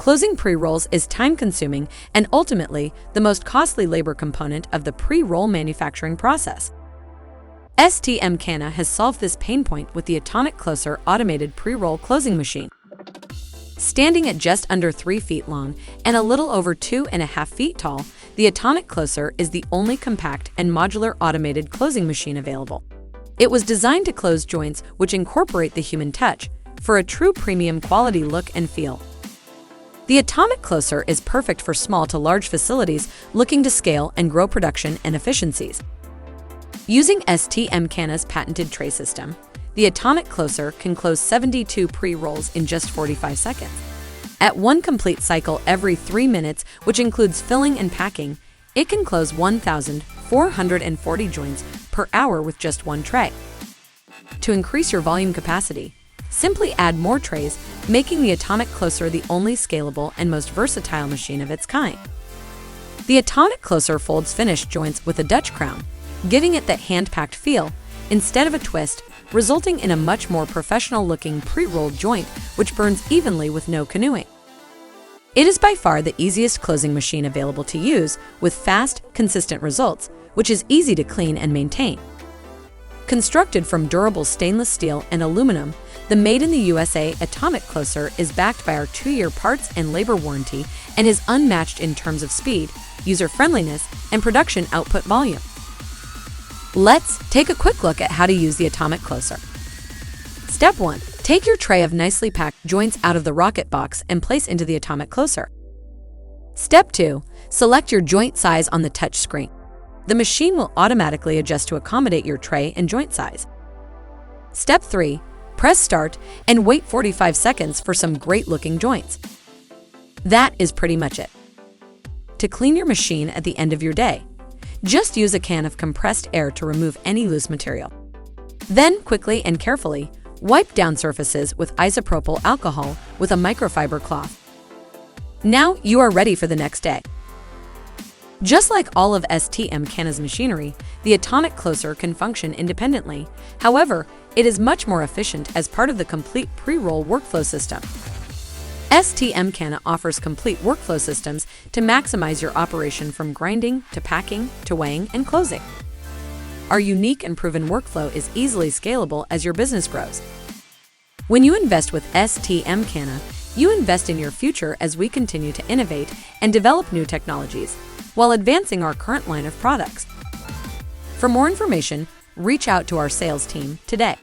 Closing pre-rolls is time-consuming and ultimately the most costly labor component of the pre-roll manufacturing process. STM Canna has solved this pain point with the Atomic Closer automated pre-roll closing machine. Standing at just under 3 feet long and a little over 2.5 feet tall, the Atomic Closer is the only compact and modular automated closing machine available. It was designed to close joints which incorporate the human touch for a true premium quality look and feel. The Atomic Closer is perfect for small to large facilities looking to scale and grow production and efficiencies. Using STM Canna's patented tray system, the Atomic Closer can close 72 pre-rolls in just 45 seconds. At one complete cycle every 3 minutes, which includes filling and packing, it can close 1,440 joints per hour with just one tray. To increase your volume capacity, simply add more trays, making the Atomic Closer the only scalable and most versatile machine of its kind. The Atomic Closer folds finished joints with a Dutch crown, giving it that hand-packed feel instead of a twist, resulting in a much more professional-looking pre-rolled joint which burns evenly with no canoeing. It is by far the easiest closing machine available to use, with fast, consistent results, which is easy to clean and maintain. Constructed from durable stainless steel and aluminum, the Made in the USA Atomic Closer is backed by our 2-year parts and labor warranty and is unmatched in terms of speed, user-friendliness, and production output volume. Let's take a quick look at how to use the Atomic Closer. Step 1. Take your tray of nicely packed joints out of the rocket box and place into the Atomic Closer. Step 2. Select your joint size on the touch screen. The machine will automatically adjust to accommodate your tray and joint size. Step 3. Press start and wait 45 seconds for some great-looking joints. That is pretty much it. To clean your machine at the end of your day, just use a can of compressed air to remove any loose material. Then, quickly and carefully, wipe down surfaces with isopropyl alcohol with a microfiber cloth. Now you are ready for the next day. Just like all of STM Canna's machinery, the Atomic Closer can function independently. However, it is much more efficient as part of the complete pre-roll workflow system. STM Canna offers complete workflow systems to maximize your operation from grinding to packing to weighing and closing. Our unique and proven workflow is easily scalable as your business grows. When you invest with STM Canna, you invest in your future as we continue to innovate and develop new technologies while advancing our current line of products. For more information, reach out to our sales team today.